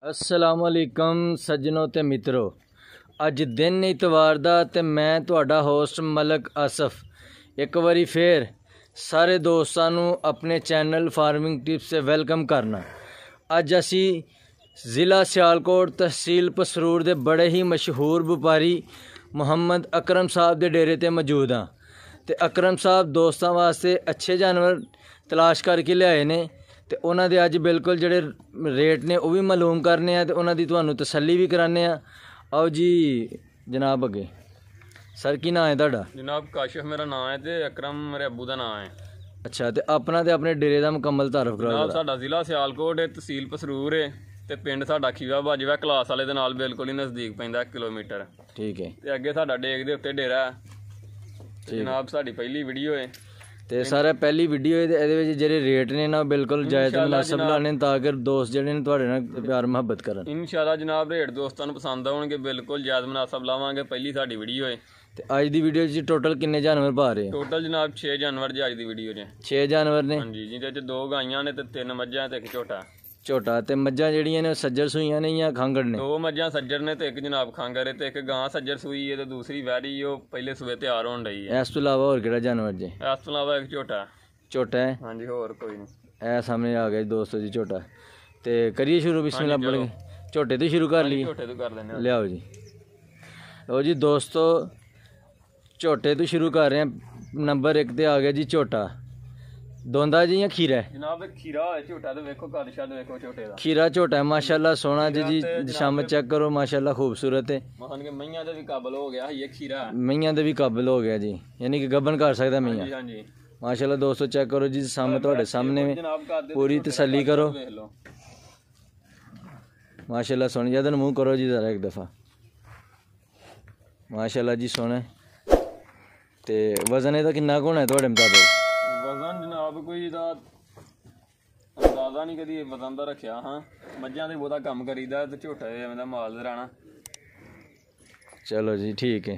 अस्सलामुअलैकुम सज्जनों ते मित्रों, अज दिन इतवार दा ते मैं तुहाडा होस्ट मलक आसफ एक बारी फिर सारे दोस्तां नूं अपने चैनल फार्मिंग टिप्स से वेलकम करना। अज असी ज़िला सियालकोट तहसील पसरूर दे बड़े ही मशहूर व्यापारी मुहम्मद अकरम साहब दे डेरे ते मौजूद हाँ। ते अकरम साहब दोस्तां वास्ते अच्छे जानवर तलाश करके लियाए ने ते उन्हां दे अज बिल्कुल जिहड़े रेट ने वह भी मालूम करने ते उन्हां दी तुहानूं तसल्ली भी कराने। आओ जी जनाब अगे। सर की नाम है तुहाडा? जनाब काशिफ मेरा नाम है ते अकरम मेरे अब्बू का नाम है। अच्छा, तो अपना ते अपने डेरे का मुकम्मल तारफ करो। जनाब साडा जिला सियालकोट है, तहसील पसरूर है ते पिंड साडा खीवा बाजवा क्लास वाले दे नाल बिल्कुल ही नज़दीक पैंदा 1 किलोमीटर। ठीक है। ते अगे साडा डेग दे उत्ते डेरा है। जनाब साडी पहली वीडियो है ते सारा पहली वीडियो है जेह्ड़े रेट ने ना बिल्कुल जायज़ मुनासिब लाने ताकि दोस्त जेह्ड़े ने तुहाडे नाल प्यार मुहब्बत करन। इंशाअल्लाह जनाब रेट दोस्तां नूं पसंद आउणगे, बिल्कुल जायज़ मुनासिब लावांगे। पहली साडी वीडियो है। ते अज दी वीडियो च टोटल किन्ने जानवर पा रहे हो? टोटल जनाब 6 जानवर जी अज दी वीडियो च। 6 जानवर ने? हाँ जी, जिहदे च 2 गाइयां ने ते 3 मज्झां ते 1 झोटा। झोटा ते मज्झां जेहड़ियां ने सज्जर सूईयां ने या खांगड़ ने? 2 मज्झां सज्जर ने ते 1 जनाब खांगर है ते 1 गां सज्जर सूई है ते दूसरी वैरी वो पहले सूए तैयार होण रही है। इस तो इलावा होर केड़ा जानवर जे? इस तो इलावा 1 झोटा। झोटा है? हाँ जी, होर कोई नहीं। ए सामने आ गया दोस्तों जी झोटा। ते करिए शुरू बिस्मिल्लाह पढ़ के झोटे तो शुरू कर लिए? झोटे तो कर लेने। लियाओ जी। लो जी दोस्तों, झोटे तो शुरू कर रहे हैं। नंबर 1 ते आ गया जी झोटा। दोंदा जी या खीरा है? जनाब खीरा है झोटा तो वेखो कद शद वेखो झोटे दा। खीरा झोटा है माशाल्लाह सोहना जी शाम चेक करो माशाल्लाह खूबसूरत है। मान के मैयां दे भी काबिल हो गया ये खीरा। मैयां दे भी काबिल हो गया जी, यानी कि गबन कर सकदा मैयां। हां जी माशाल्लाह दोस्तों चेक करो जी सामने तुहाडे सामने में पूरी तसल्ली करो। माशाल्लाह सोहनी जदन मुंह करो जी जरा एक दफ़ा। माशाल्लाह जी सोहना। ते वजन इहदा किन्ना होना है तुहाडे मुताबिक? वजन जनाब कोई दा अंदाजा नहीं कदी वजन दा रखिया। हाँ मज्झां दे बहुता कम करीदा ते झोटा एवें दा माल राणा। चलो जी ठीक है।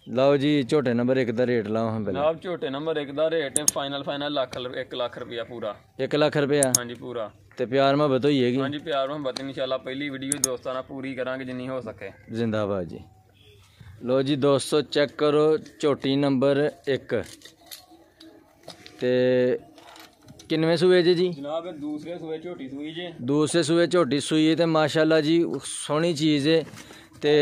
लाओ जी झोटे नंबर 1 का रेट लाओ हम। जनाब झोटे नंबर 1 का रेट है फाइनल 1 लाख रुपया पूरा। 1 लाख रुपया? हाँ जी पूरा। ते प्यार मुहब्बत होई है? हाँ जी प्यार मुहब्बत इंशाल्लाह पहली वीडियो दोस्तां नाल पूरी करांगे जिन्नी हो सके। जिंदाबाद जी। लो जी दोस्तों चेक करो झोटी नंबर 1 ते किनवे सूए जे जी? जनाब दूसरे सूए झोटी सूई जे। दूसरे सूए झोटी सूई है ते माशाल्लाह जी सोहनी चीज़ है। ते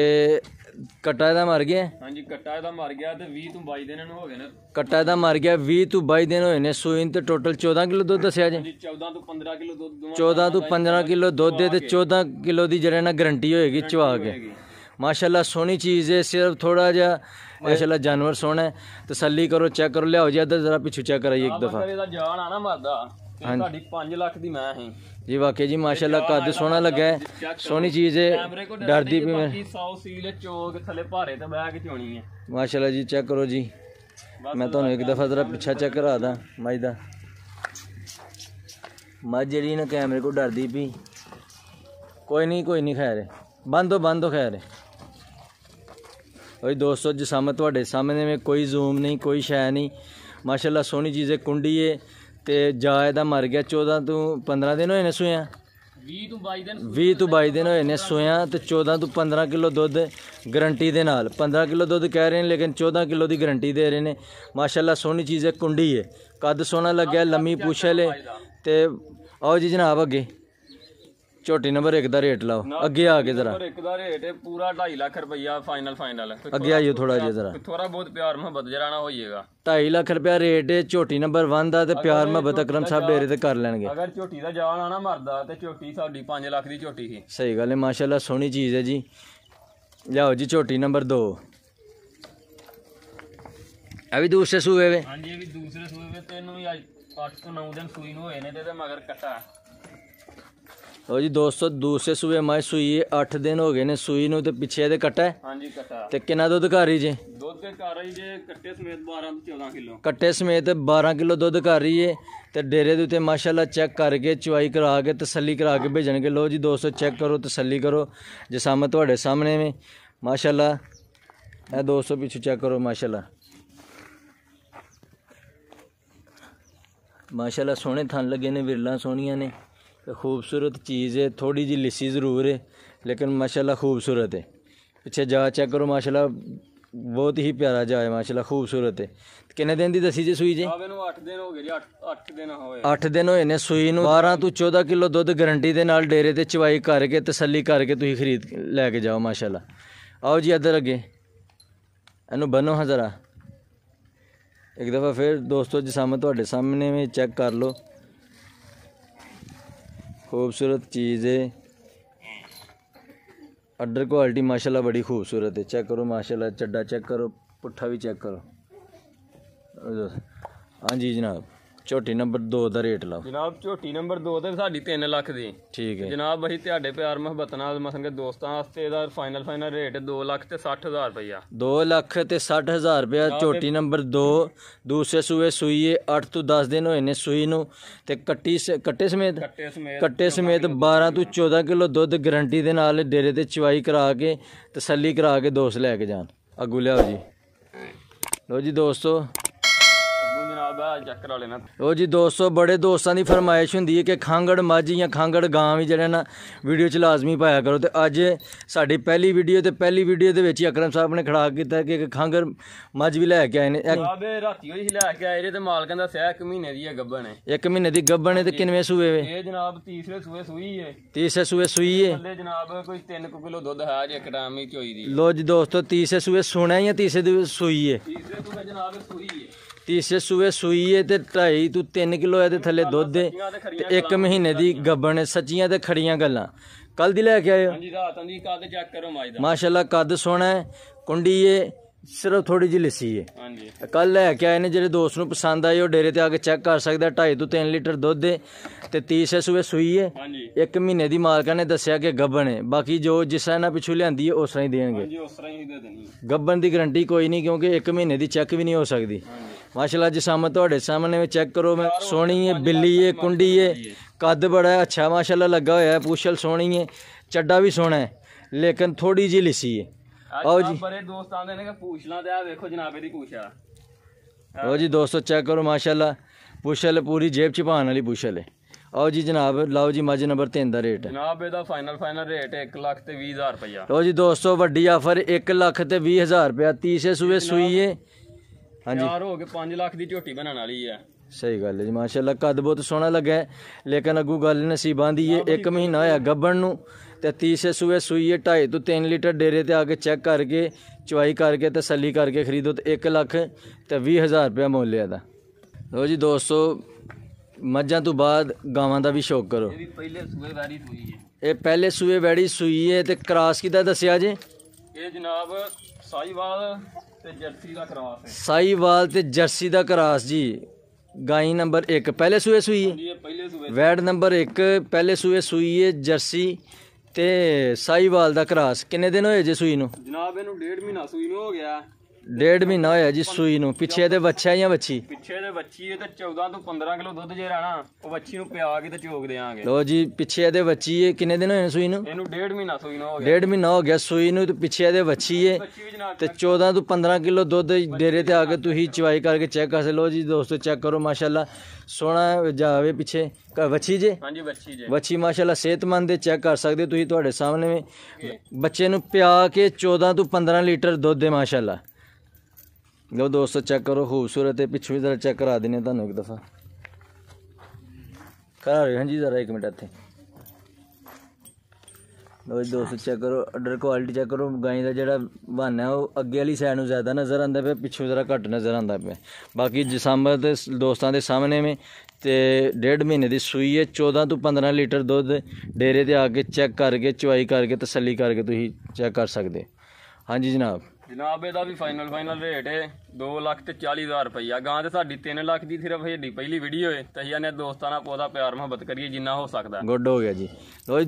कट्टा इहदा मर गया? हाँ जी कट्टा इहदा मर गया ते 20 तो 22 दिन हो गए ने। कट्टा इहदा मर गया 20 तो 22 दिन होए ने सूई ते टोटल 14 किलो दुध दस्सिया जे? 14 तो 15 किलो दुध। 14 तो 15 किलो दुध ते 14 किलो की जेह्ड़ा ना गारंटी होएगी चवा के। माशाल्लाह सोहनी चीज़ है। सिर्फ थोड़ा जा माशाल्लाह जानवर सोहना है। तसल्ली करो चेक करो। लियाओ जी अदर जरा पिछू चेक कराइए एक दफ़ा। जान आना मरदा ते साडी 5 लाख दी मैं ही जी। वाकई जी माशाल्लाह कद सोहना लगा है, सोहनी चीज़ है। डरदी भी मैं 100 सील चोक थले भारे ते बैग चोनी है। माशाल्लाह जी चेक करो जी। मैं तो एक दफ़ा जरा पिछा चेक करा दा मझ दा। मझ जी ना कैमरे को डरदी पी। कोई नहीं खैर बंद हो खैर। वही दोस्तों जिसामत तुहाडे सामने में कोई जूम नहीं कोई शै नहीं। माशाल्लाह सोहनी चीज़ है। कुंडी है ते जाए दा मर गया। 14 तो 15 दिन होए ने सूया। 20 तो 22 दिन होए ने सूया ते 14 तो 15 किलो दुध गारंटी दे नाल। 15 किलो दुध कह रहे हैं लेकिन 14 किलो की गारंटी दे रहे हैं। माशाल्लाह सोहनी चीज़ है। कुंडी है, कद सोहना लग्या, लम्मी पूछे ले। ते आओ जी जनाब अगे झोटी नंबर 1 का रेट लाओ। अगे आके जरा। नंबर 1 का रेट है पूरा 2.5 लाख रुपया फाइनल। अगे आइयो थोड़ा जिहा जरा। थोड़ा बहुत प्यार मुहब्बत जरा ना होइएगा। 2.5 लाख रुपया रेट है झोटी नंबर 1 का। प्यार मुहब्बत अकरम साहब डेरे ते कर लेंगे। अगर झोटी का जान आना मरदा ते झोटी साडी 5 लाख की झोटी ही। सही गल है माशाल्लाह सोहनी चीज़ है जी। लियाओ जी झोटी नंबर 2। अभी दूसरे सूए वे? हाँ जी भी दूसरे सूए वे। तेनों भी 8 तो 9 दिन सूई होए ने ते मगर कट्टा। लो जी दोस्तों दूसरे सूए मझ सूई है 8 दिन हो गए ने सूई नूं ते पिछे दे कट्टा है। हाँ जी कट्टा। ते किन्ना दुध कर रही जे? दुध के कर रही जे कट्टे समेत 12 तो 14 किलो। कट्टे समेत 12 किलो दुध कर रही है। ते डेरे दे उत्ते माशाल्लाह चेक करके चुवाई करा के तसल्ली करा के भेजणगे। लो जी दोस्तों चेक करो तसल्ली करो जिसामत तुहाडे सामने में माशाल्लाह। ए दोस्तों पिछू चेक करो माशाल्लाह। माशाल्लाह सोहने थन लगे ने, विरला सोहनियां ने। ਤੇ ਖੂਬਸੂਰਤ ਚੀਜ਼ ਹੈ, ਥੋੜੀ ਜੀ ਲਿੱਸੀ ਜ਼ਰੂਰ ਹੈ लेकिन माशाल्लाह खूबसूरत है। पिछे जा चेक करो माशाल्लाह बहुत ही प्यारा जा है माशाल्लाह खूबसूरत है। किन्ने दिन दी दसी जी सूई जी? 8 दिन हो गए जी, 8 दिन होए। 8 दिन होए ने सूई नूं। 12 ਤੋਂ 14 किलो दुध गारंटी दे नाल डेरे ते चवाई करके तसल्ली करके तुसीं खरीद लैके जाओ माशाल्लाह। आओ जी इधर अगे इनू बनो हाँ जरा एक दफ़ा फिर दोस्तों जिसामत तुहाडे सामने में चेक कर लो, खूबसूरत चीज़ है, अडर क्वालिटी माशाल्लाह बड़ी खूबसूरत है। चेक करो माशाल्लाह, चड्डा चेक करो, पुट्ठा भी चेक करो। हाँ जी जनाब, झोटी नंबर 2 का रेट लाओ जनाब। झोटी नंबर 2 ਤੇ ਸਾਡੀ 3 ਲੱਖ ਦੀ। ठीक है जनाब ਅਸੀਂ ਤੁਹਾਡੇ ਪਿਆਰ ਮੁਹੱਬਤ ਨਾਲ ਮਸਲ ਕੇ ਦੋਸਤਾਂ ਵਾਸਤੇ ਇਹਦਾ ਫਾਈਨਲ ਰੇਟ 2,60,000 ਰੁਪਇਆ। 2,60,000 रुपया झोटी नंबर 2। दूसरे सूए सूई है, 8 ਤੋਂ 10 दिन होए ने सूई नूं ते कट्टे समेत 12 ਤੋਂ 14 किलो दुध गारंटी दे नाल डेरे ते चवाई करा के तसल्ली करा के दोस्त लैके जान। अगू लियाओ जी। लो जी दोस्तों, चक्कर वाले ना ਉਹ ਜੀ ਦੋਸਤੋ ਬੜੇ ਦੋਸਤਾਂ ਦੀ ਫਰਮਾਇਸ਼ ਹੁੰਦੀ ਹੈ ਕਿ ਖਾਂਗੜ ਮੱਝ ਜਾਂ ਖਾਂਗੜ ਗਾਂ ਵੀ ਜਿਹੜਾ ਨਾ ਵੀਡੀਓ 'ਚ ਲਾਜ਼ਮੀ ਪਾਇਆ ਕਰੋ। ਤੇ ਅੱਜ ਸਾਡੀ ਪਹਿਲੀ ਵੀਡੀਓ ਦੇ ਵਿੱਚ ਹੀ ਅਕਰਮ ਸਾਹਿਬ ਨੇ ਖੜਾ ਕੀਤਾ ਕਿ ਇੱਕ ਖਾਂਗੜ ਮੱਝ ਵੀ ਲੈ ਕੇ ਆਏ ਨੇ। ਰਾਤੀ ਹੋਈ ਲੈ ਕੇ ਆਏ ਤੇ ਮਾਲਕਾਂ ਦਾ ਸਹਿ 1 ਮਹੀਨੇ ਦੀ ਹੈ ਗੱਭਣ ਹੈ। 1 ਮਹੀਨੇ ਦੀ ਗੱਭਣ ਹੈ। ਤੇ ਕਿੰਨਵੇਂ ਸੂਏ ਵੇ? ਇਹ ਜਨਾਬ ਤੀਸਰੇ ਸੂਏ ਸੂਈ ਹੈ। ਤੀਸਰੇ ਸੂਏ ਸੂਈ ਹੈ। ਥੱਲੇ ਜਨਾਬ ਕੋਈ 3 ਕਿਲੋ ਦੁੱਧ ਹੈ ਜੇ ਇੱਕ ਟਾਈਮ ਹੀ ਚੋਈ ਦੀ। ਲੋ ਜੀ ਦੋਸਤੋ, ਤੀਸਰੇ ਸੂਏ ਸੁਣਾ ਜਾਂ ਤੀਸਰੇ ਦੀ ਸੂਈ ਹੈ? ਤੀਸਰੇ ਸੂਏ ਜਨਾਬ ਸੂਈ ਹੈ। ਤੀਸਰੇ ਸੂਏ ਸੂਈ ਹੈ ਤੇ 2.5 ਤੋਂ 3 ਕਿਲੋ ਇਹਦੇ ਥੱਲੇ ਦੁੱਧ ਹੈ ਤੇ 1 ਮਹੀਨੇ ਦੀ ਗੱਭਣ ਹੈ। ਸੱਚੀਆਂ ਤੇ ਖੜੀਆਂ ਗੱਲਾਂ। ਕੱਲ ਦੀ ਲੈ ਕੇ ਆਏ ਹੋ? ਹਾਂਜੀ ਰਾਤ ਦੀ। ਕੱਦ ਚੈੱਕ ਕਰੋ ਮਾਈ ਦਾ ਮਾਸ਼ਾਅੱਲਾ, ਕੱਦ ਸੋਹਣਾ ਹੈ, ਕੁੰਡੀ ਹੈ, ਸਿਰਫ ਥੋੜੀ ਜਿਹੀ ਲਿੱਸੀ ਹੈ। ਹਾਂਜੀ ਕੱਲ ਲੈ ਕੇ ਆਏ ਨੇ, ਜਿਹੜੇ ਦੋਸਤ ਨੂੰ ਪਸੰਦ ਆਏ ਉਹ ਡੇਰੇ ਤੇ ਆ ਕੇ ਚੈੱਕ ਕਰ ਸਕਦਾ। 2.5 ਤੋਂ 3 ਲੀਟਰ ਦੁੱਧ ਹੈ ਤੇ ਤੀਸਰੇ ਸੂਏ ਸੂਈ ਹੈ। ਹਾਂਜੀ 1 ਮਹੀਨੇ ਦੀ ਮਾਲਕਾਂ ਨੇ ਦੱਸਿਆ ਕਿ ਗੱਭਣ ਹੈ। ਬਾਕੀ ਜੋ ਜਿਸ ਤਰ੍ਹਾਂ ਇਹਨਾਂ ਪਿੱਛੋਂ ਲਿਆਂਦੀ ਹੈ ਉਸ ਤਰ੍ਹਾਂ ਹੀ ਦੇਣਗੇ। ਹਾਂਜੀ ਉਸ ਤਰ੍ਹਾਂ ਹੀ ਦੇ ਦੇਣੀ। ਗੱਭਣ ਦੀ ਗਰੰਟੀ ਕੋਈ ਨਹੀਂ ਕਿਉਂਕਿ 1 ਮਹੀਨੇ ਦੀ ਚੈੱਕ ਵੀ ਨਹੀਂ ਹੋ ਸਕਦੀ। माशाल्लाह जिसामत ਤੁਹਾਡੇ सामने में चेक करो। मैं सोहनी है, बिल्ली है, कुंडी है, कद बड़ा है, अच्छा माशाल्लाह लगा हुआ है, पूछल सोहनी है, चड्डा भी सोहना है लेकिन थोड़ी जी लिसी है। आओ जी बड़े दोस्त आंदे ने कि पूछ ला ते आ देखो जनाब दी पूछा। आओ जी दोस्तों चेक करो माशाल्लाह, पूछल पूरी जेब च पाने वाली पूछल है। आओ जी जनाब, लाओ जी मझ नंबर 3 का रेट है जनाब। ਇਹਦਾ ਫਾਈਨਲ ਰੇਟ 1,20,000 ਰੁਪਇਆ। लो जी दोस्तों, वड्डी आफर 1,20,000 रुपया। तीसरे सूए सूई है। हाँ जी, यार हो के 5 ਲੱਖ ਦੀ ਝੋਟੀ ਬਣਾਉਣ ਵਾਲੀ ਹੈ। सही गल है जी माशाल्लाह, कद बहुत सोहना लगा है लेकिन अगू गल नसीबां दी है। 1 महीना होया गब्बण नूं ते तीसरे सूए सूई है। 2.5 ਤੋਂ 3 लीटर डेरे ते आके चेक करके चवाई करके तसल्ली करके खरीदो तो 1,20,000 रुपया मुल है दा। लो जी दोस्तों, मझां तो बाद गावां दा भी शौक करो। ਇਹ ਪਹਿਲੇ ਸੂਏ ਵਾਰੀ ਸੂਈ ਹੈ। ये पहले सूए वैड़ी सूई है ते क्रॉस किदा दसिया जे? ਇਹ ਜਨਾਬ ਸਾਈਵਾਲ ਤੇ ਜਰਸੀ ਦਾ ਕਰਾਸ ਹੈ। साहीवाल ते जर्सी दा क्रॉस जी। गाई नंबर 1 पहले सूए सूई है। ਇਹ ਪਹਿਲੇ ਸੂਏ वैड नंबर 1 पहले सूए सूई है। जर्सी ते साहीवाल दा क्रॉस। किन्ने दिन होए जे सूई नूं? ਜਨਾਬ ਇਹਨੂੰ 1.5 ਮਹੀਨਾ ਸੂਈ ਨੂੰ ਹੋ ਗਿਆ। 1.5 ਮਹੀਨਾ ਹੋਇਆ ਜੀ ਸੂਈ ਨੂੰ। ਪਿੱਛੇ ਤੇ ਬੱਚਾ ਜਾਂ ਵੱਛੀ? ਪਿੱਛੇ ਦੇ ਵੱਛੀ ਹੈ ਤੇ 14 ਤੋਂ 15 ਕਿਲੋ ਦੁੱਧ ਜੇ ਰਹਿਣਾ ਉਹ ਵੱਛੀ ਨੂੰ ਪਿਆ ਕੇ ਤੇ ਚੋਕ ਦੇਾਂਗੇ। ਲੋ ਜੀ, ਪਿੱਛੇ ਇਹਦੇ ਵੱਛੀ ਹੈ। ਕਿੰਨੇ ਦਿਨ ਹੋਏ ਨੇ ਸੂਈ ਨੂੰ? ਇਹਨੂੰ 1.5 ਮਹੀਨਾ ਸੂਈ ਨੂੰ ਹੋ ਗਿਆ। 1.5 ਮਹੀਨਾ ਹੋ ਗਿਆ ਸੂਈ ਨੂੰ ਤੇ ਪਿੱਛੇ ਇਹਦੇ ਵੱਛੀ ਹੈ ਵੱਛੀ ਵੀ ਜਨਾਬ ਤੇ 14 ਤੋਂ 15 ਕਿਲੋ ਦੁੱਧ ਡੇਰੇ ਤੇ ਆ ਕੇ ਤੁਸੀਂ ਚਵਾਈ ਕਰਕੇ ਚੈੱਕ ਕਰ ਲਓ ਜੀ ਦੋਸਤੋ। ਚੈੱਕ ਕਰੋ ਮਾਸ਼ਾਅੱਲਾ, ਸੋਹਣਾ ਜਾਵੇ ਪਿੱਛੇ ਵੱਛੀ ਜੇ। ਹਾਂਜੀ ਵੱਛੀ ਜੇ। ਵੱਛੀ ਮਾਸ਼ਾਅੱਲਾ ਸਿਹਤਮੰਦ ਦੇ ਚੈੱਕ ਕਰ ਸਕਦੇ ਤੁਸੀਂ ਤੁਹਾਡੇ ਸਾਹਮਣੇ। ਬੱਚੇ ਨੂੰ ਪਿਆ ਕੇ 14 ਤੋਂ 15 ਲੀਟਰ ਦੁੱਧ ਹੈ माशाल्लाह। लो दोस्तों चेक करो, खूबसूरत है। पिछू भी ज़रा चेक करा देने तुहानू एक दफ़ा करा रहे। हाँ जी ज़रा 1 मिनट इत्थे। लो जी दोस्तों चेक करो, अडर क्वालिटी चेक करो। गाय का जोड़ा बहाना है वो अगे वाली साइड में ज़्यादा नज़र आता पे, पिछू ज़रा घट नज़र आता पे। बाकी जिसामत दोस्तों के सामने में ते 1.5 महीने की सूई है। 14 ਤੋਂ 15 लीटर दुध डेरे ते आके चेक करके चवाई करके तसल्ली करके तुसीं चेक कर सकते। हाँ जी जनाब। ਜਨਾਬ ਇਹਦਾ ਵੀ ਫਾਈਨਲ ਰੇਟ ਹੈ 2,40,000 ਰੁਪਇਆ। ਗਾਂ ਤੇ ਸਾਡੀ 3 ਲੱਖ ਦੀ ਸਿਰਫ ਸਾਡੀ ਪਹਿਲੀ ਵੀਡੀਓ ਹੈ ਤੇ ਅਸੀਂ ਨੇ ਦੋਸਤਾਂ ਨਾਲ ਪੌਦਾ ਪਿਆਰ ਮੁਹੱਬਤ ਕਰੀਏ ਜਿੰਨਾ ਹੋ ਸਕਦਾ। ਗੁੱਡ ਹੋ ਗਿਆ ਜੀ। ਲੋ ਜੀ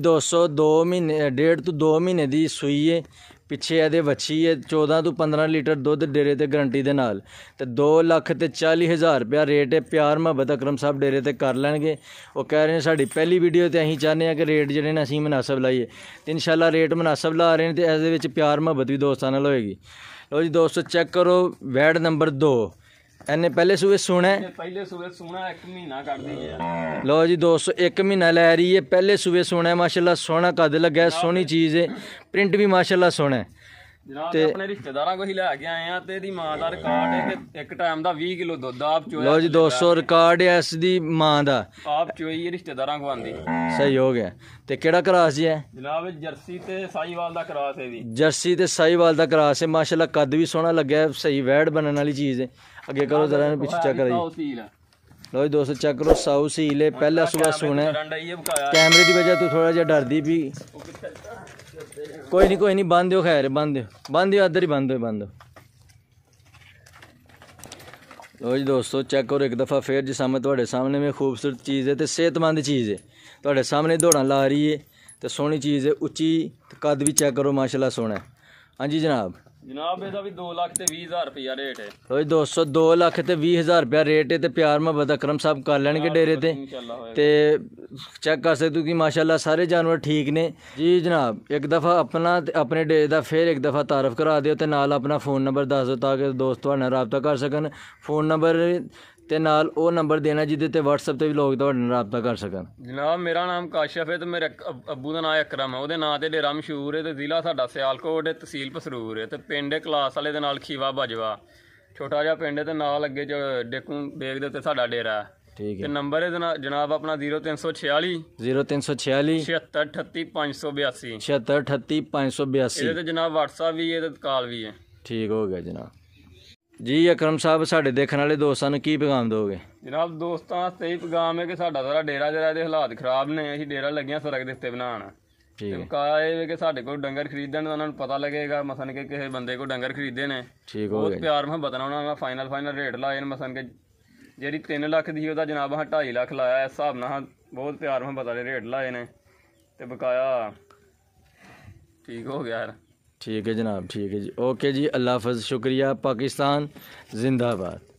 2 ਮਹੀਨੇ 1.5 ਤੋਂ 2 ਮਹੀਨੇ ਦੀ ਸੂਈ ਹੈ। ਪਿੱਛੇ ਇਹਦੇ ਵੱਛੀ ਹੈ। 14 ਤੋਂ 15 ਲੀਟਰ ਦੁੱਧ ਡੇਰੇ ਤੇ ਗਰੰਟੀ ਦੇ ਨਾਲ ਤੇ 2,40,000 ਰੁਪਇਆ ਰੇਟ ਹੈ। ਪਿਆਰ ਮੁਹੱਬਤ ਅਕਰਮ ਸਾਹਿਬ ਡੇਰੇ ਤੇ ਕਰ ਲੈਣਗੇ। ਉਹ ਕਹਿ ਰਹੇ ਨੇ ਸਾਡੀ ਪਹਿਲੀ ਵੀਡੀਓ ਤੇ ਅਸੀਂ ਚਾਹੁੰਦੇ ਹਾਂ ਕਿ ਰੇਟ ਜਿਹੜੇ ਨੇ ਅਸੀਂ ਮੁਨਾਸਬ ਲਾਈਏ ਤੇ ਇਨਸ਼ਾਅੱਲਾ ਰੇਟ ਮੁਨਾਸਬ ਲਾ ਰਹੇ ਨੇ ਤੇ ਇਸ ਦੇ ਵਿੱਚ ਪਿਆਰ ਮੁਹੱਬਤ ਵੀ ਦੋਸਤਾਂ ਨਾਲ ਹੋਏਗੀ। ਲੋ ਜੀ ਦੋਸਤੋ ਚੈੱਕ ਕਰੋ, ਵੈਡ ਨੰਬਰ 2 ਇਹਨੇ ਪਹਿਲੇ ਸੂਏ ਸੋਣਾ ਹੈ। ਇਹ ਪਹਿਲੇ ਸੂਏ ਸੋਹਣਾ 1 ਮਹੀਨਾ ਕੱਢਦੀ ਹੈ। ਲਓ ਜੀ ਦੋਸਤੋ 1 ਮਹੀਨਾ ਲੈ ਰਹੀ ਹੈ, ਪਹਿਲੇ ਸੂਏ ਸੋਣਾ ਹੈ ਮਾਸ਼ਾਅੱਲਾ, ਸੋਹਣਾ ਕੱਦ ਲੱਗਾ ਹੈ, ਸੋਹਣੀ ਚੀਜ਼ ਹੈ, ਪ੍ਰਿੰਟ ਵੀ ਮਾਸ਼ਾਅੱਲਾ ਸੋਹਣਾ ਹੈ। ਜਨਾਬ ਤੇ ਆਪਣੇ ਰਿਸ਼ਤੇਦਾਰਾਂ ਕੋਲ ਹੀ ਲੈ ਕੇ ਆਏ ਆ ਤੇ ਇਹਦੀ ਮਾਂ ਦਾ ਰਿਕਾਰਡ ਹੈ ਕਿ ਇੱਕ ਟਾਈਮ ਦਾ 20 ਕਿਲੋ ਦੁੱਧ ਆਪ ਚੋਇਆ। ਲਓ ਜੀ ਦੋਸਤੋ ਰਿਕਾਰਡ ਹੈ ਇਸ ਦੀ ਮਾਂ ਦਾ, ਆਪ ਚੋਈ ਰਿਸ਼ਤੇਦਾਰਾਂ ਕੋ ਆਂਦੀ। ਸਹੀ ਹੋ ਗਿਆ। ਤੇ ਕਿਹੜਾ ਕਰਾਸ ਜੀ ਹੈ ਜਨਾਬ ਜਰਸੀ ਤੇ ਸਾਈਵਾਲ ਦਾ ਕਰਾਸ ਹੈ ਵੀ। ਜਰਸੀ ਤੇ ਸਾਈਵਾਲ ਦਾ ਕਰਾਸ ਹੈ ਮਾਸ਼ਾਅੱਲਾ, ਕੱਦ ਵੀ ਸੋਹਣਾ ਲੱਗਾ ਹੈ, ਸਹੀ ਵੈੜ ਬਣਨ ਵਾਲੀ ਚੀਜ਼ ਹੈ। ਅੱਗੇ ਕਰੋ ਜ਼ਰਾ ਇਹਨੂੰ ਪਿੱਛੇ ਚੈੱਕ ਕਰਾਈ। ਲਓ ਜੀ ਦੋਸਤੋ ਚੈੱਕ ਕਰੋ, ਸਾਊ ਸੀਲ ਹੈ, ਪਹਿਲਾ ਸੂਆ ਸੋਣਾ ਹੈ। ਕੈਮਰੇ ਦੀ ਵਜ੍ਹਾ ਤੋਂ ਥੋੜਾ ਜਿਹਾ ਡਰਦੀ ਵੀ, ਕੋਈ ਨਹੀਂ ਬੰਦ ਦਿਓ, ਖੈਰ ਬੰਦ ਦਿਓ ਇੱਧਰ ਹੀ ਬੰਦ ਦਿਓ। ਲਓ ਜੀ ਦੋਸਤੋ ਚੈੱਕ ਕਰੋ ਇੱਕ ਦफ़ਾ फिर जिस सामने ਤੁਹਾਡੇ ਸਾਹਮਣੇ में खूबसूरत चीज़ है तो सेहतमंद चीज़ है, ਤੁਹਾਡੇ सामने दौड़ां ला रही है तो सोहनी चीज़ है, उच्ची कद भी चेक करो माशाल्लाह सोहना है। हाँ जी जनाब ਇਹਦਾ ਵੀ 2,20,000 ਰੁਪਇਆ ਰੇਟ ਹੈ। ਲਓ ਜੀ ਦੋਸਤੋ 2,20,000 ਰੁਪਇਆ ਰੇਟ ਹੈ ਤੇ ਪਿਆਰ ਮੁਹੱਬਤ ਅਕਰਮ ਸਾਹਿਬ ਕਰ ਲੈਣਗੇ ਡੇਰੇ ਤੇ ਚੈੱਕ ਕਰ ਸਕਦੇ ਹੋ ਕਿ ਮਾਸ਼ਾਅੱਲਾ ਸਾਰੇ ਜਾਨਵਰ ਠੀਕ ਨੇ ਜੀ ਜਨਾਬ। ਇੱਕ ਦफ़ਾ ਆਪਣਾ ਤੇ ਆਪਣੇ ਡੇਰੇ ਦਾ ਫਿਰ ਇੱਕ ਦफ़ਾ ਤਾਰਫ ਕਰਾ ਦਿਓ ਤੇ ਨਾਲ ਆਪਣਾ फ़ोन ਨੰਬਰ ਦੱਸ ਦਿਓ ਤਾਂ ਕਿ ਦੋਸਤ ਤੁਹਾਡੇ ਨਾਲ ਰਾਬਤਾ ਕਰ ਸਕਣ। फ़ोन ਨੰਬਰ ਤੇ ਨਾਲ ਉਹ ਨੰਬਰ ਦੇਣਾ ਜਿਹਦੇ ਤੇ WhatsApp ਤੇ ਵੀ ਲੋਕ ਤੁਹਾਡੇ ਨਾਲ ਰਾਬਤਾ ਕਰ ਸਕਣ। ਜਨਾਬ ਮੇਰਾ ਨਾਮ ਕਾਸ਼ਫ ਹੈ ਤੇ ਮੇਰੇ ਅੱਬੂ ਦਾ ਨਾਮ ਅਕਰਮ ਹੈ, ਉਹਦੇ ਨਾਂ ਤੇ ਡੇਰਾ ਮਸ਼ਹੂਰ ਹੈ ਤੇ ਜ਼ਿਲ੍ਹਾ ਸਾਡਾ ਸਿਆਲਕੋਟ ਹੈ, ਤਹਿਸੀਲ ਪਸਰੂਰ ਹੈ ਤੇ ਪਿੰਡ ਕਲਾਸ ਵਾਲੇ ਦੇ ਨਾਲ ਖੀਵਾ ਬਾਜਵਾ, ਛੋਟਾ ਜਿਹਾ ਪਿੰਡ ਹੈ ਤੇ ਨਾਲ ਅੱਗੇ ਜੋ ਡੇਕੂ ਬੇਗ ਦੇ ਉੱਤੇ ਸਾਡਾ ਡੇਰਾ ਹੈ। ਠੀਕ ਹੈ। ਤੇ ਨੰਬਰ ਹੈ ਜਨਾਬ ਆਪਣਾ 0346 7638 582 ਇਹਦੇ ਤੇ ਜਨਾਬ WhatsApp ਵੀ ਹੈ ਤੇ ਕਾਲ ਵੀ ਹੈ। ਠੀਕ ਹੋ ਗਿਆ ਜਨਾਬ ਜੀ। ਅਕਰਮ ਸਾਹਿਬ ਸਾਡੇ ਦੇਖਣ ਵਾਲੇ ਦੋਸਤਾਂ ਨੂੰ ਕੀ ਪੈਗਾਮ ਦੋਗੇ? ਜਨਾਬ ਦੋਸਤਾਂ ਵਾਸਤੇ ਇਹ ਪੈਗਾਮ ਹੈ ਕਿ ਸਾਡਾ ਸਾਰਾ ਡੇਰਾ ਜਿਹੜਾ ਦੇ ਹਾਲਾਤ ਖਰਾਬ ਨੇ, ਅਸੀਂ ਡੇਰਾ ਲੱਗਿਆ ਸੜਕ ਦੇ ਉੱਤੇ ਬਣਾਉਣ। ਤੇ ਕਾ ਇਹ ਕਿ ਸਾਡੇ ਕੋਲ ਡੰਗਰ ਖਰੀਦਣ ਦਾ ਉਹਨਾਂ ਨੂੰ ਪਤਾ ਲੱਗੇਗਾ, ਮਸਨ ਕਿ ਕਿਸੇ ਬੰਦੇ ਕੋਲ ਡੰਗਰ ਖਰੀਦੇ ਨੇ ਬਹੁਤ ਪਿਆਰ ਮੁਹੱਬਤ ਨਾਲ ਉਹਨਾਂ ਦਾ ਫਾਈਨਲ ਰੇਟ ਲਾਏ ਨੇ। ਮਸਨ ਕਿ ਜਿਹੜੀ 3 ਲੱਖ ਦੀ ਉਹਦਾ ਜਨਾਬ 2.5 ਲੱਖ ਲਾਇਆ, ਇਸ ਹਿਸਾਬ ਨਾਲ ਬਹੁਤ ਪਿਆਰ ਮੁਹੱਬਤ ਵਾਲੇ ਰੇਟ ਲਾਏ ਨੇ ਤੇ ਬਕਾਇਆ ਠੀਕ ਹੋ ਗਿਆ ਯਾਰ। ठीक है जनाब, ठीक है जी, ओके जी, अल्लाह हाफ़िज़, शुक्रिया, पाकिस्तान जिंदाबाद।